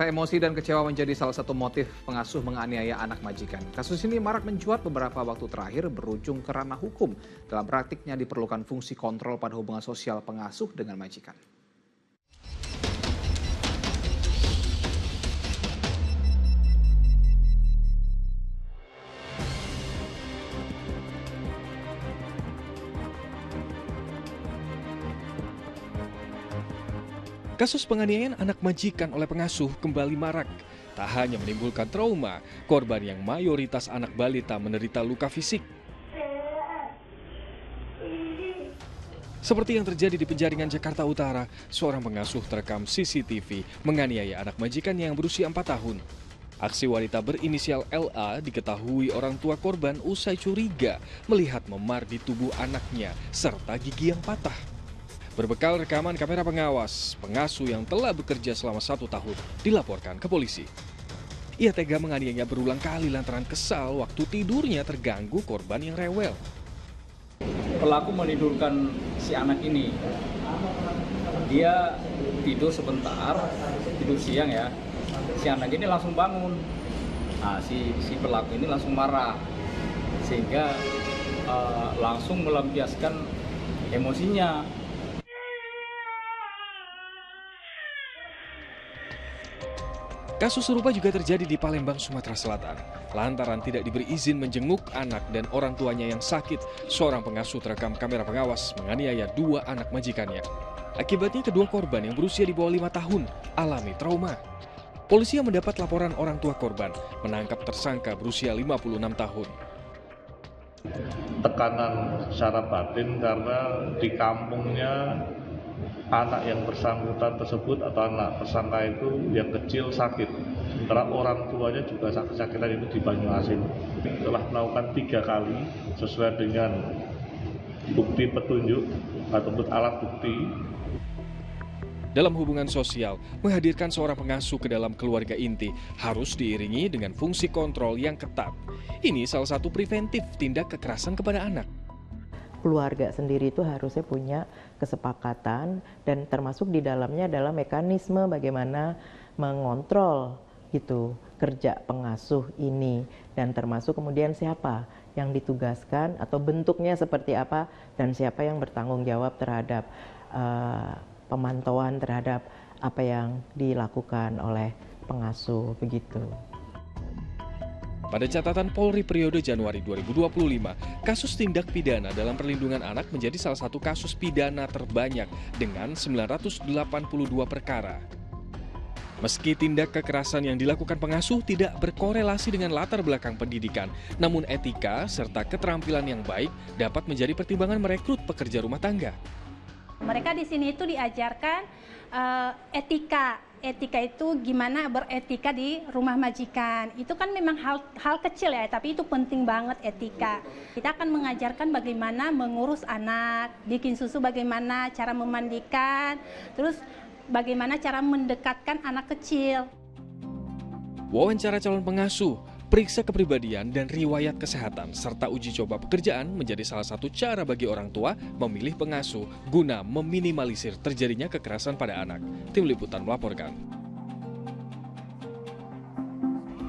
Emosi dan kecewa menjadi salah satu motif pengasuh menganiaya anak majikan. Kasus ini marak mencuat beberapa waktu terakhir berujung ke ranah hukum. Dalam praktiknya diperlukan fungsi kontrol pada hubungan sosial pengasuh dengan majikan. Kasus penganiayaan anak majikan oleh pengasuh kembali marak. Tak hanya menimbulkan trauma, korban yang mayoritas anak balita menderita luka fisik. Seperti yang terjadi di Penjaringan, Jakarta Utara, seorang pengasuh terekam CCTV menganiaya anak majikannya yang berusia 4 tahun. Aksi wanita berinisial LA diketahui orang tua korban usai curiga melihat memar di tubuh anaknya serta gigi yang patah. Berbekal rekaman kamera pengawas, pengasuh yang telah bekerja selama 1 tahun dilaporkan ke polisi. Ia tega menganiayanya berulang kali lantaran kesal waktu tidurnya terganggu korban yang rewel. Pelaku menidurkan si anak ini. Dia tidur sebentar, tidur siang ya. Si anak ini langsung bangun. Nah, si pelaku ini langsung marah. Sehingga langsung melampiaskan emosinya. Kasus serupa juga terjadi di Palembang, Sumatera Selatan. Lantaran tidak diberi izin menjenguk anak dan orang tuanya yang sakit, seorang pengasuh terekam kamera pengawas menganiaya 2 anak majikannya. Akibatnya kedua korban yang berusia di bawah 5 tahun alami trauma. Polisi yang mendapat laporan orang tua korban menangkap tersangka berusia 56 tahun. Tekanan secara batin karena di kampungnya anak yang bersangkutan tersebut atau anak tersangka itu yang kecil sakit. Sementara orang tuanya juga sakit-sakitan itu di Banyuasin. Telah melakukan 3 kali sesuai dengan bukti petunjuk ataupun alat bukti. Dalam hubungan sosial, menghadirkan seorang pengasuh ke dalam keluarga inti harus diiringi dengan fungsi kontrol yang ketat. Ini salah satu preventif tindak kekerasan kepada anak. Keluarga sendiri itu harusnya punya kesepakatan dan termasuk di dalamnya adalah mekanisme bagaimana mengontrol gitu kerja pengasuh ini dan termasuk kemudian siapa yang ditugaskan atau bentuknya seperti apa dan siapa yang bertanggung jawab terhadap pemantauan terhadap apa yang dilakukan oleh pengasuh begitu. Pada catatan Polri periode Januari 2025, kasus tindak pidana dalam perlindungan anak menjadi salah satu kasus pidana terbanyak dengan 982 perkara. Meski tindak kekerasan yang dilakukan pengasuh tidak berkorelasi dengan latar belakang pendidikan, namun etika serta keterampilan yang baik dapat menjadi pertimbangan merekrut pekerja rumah tangga. Mereka di sini itu diajarkan etika itu gimana beretika di rumah majikan. Itu kan memang hal kecil ya, tapi itu penting banget etika. Kita akan mengajarkan bagaimana mengurus anak, bikin susu bagaimana, cara memandikan, terus bagaimana cara mendekatkan anak kecil. Wawancara calon pengasuh, periksa kepribadian dan riwayat kesehatan, serta uji coba pekerjaan menjadi salah satu cara bagi orang tua memilih pengasuh guna meminimalisir terjadinya kekerasan pada anak. Tim Liputan melaporkan.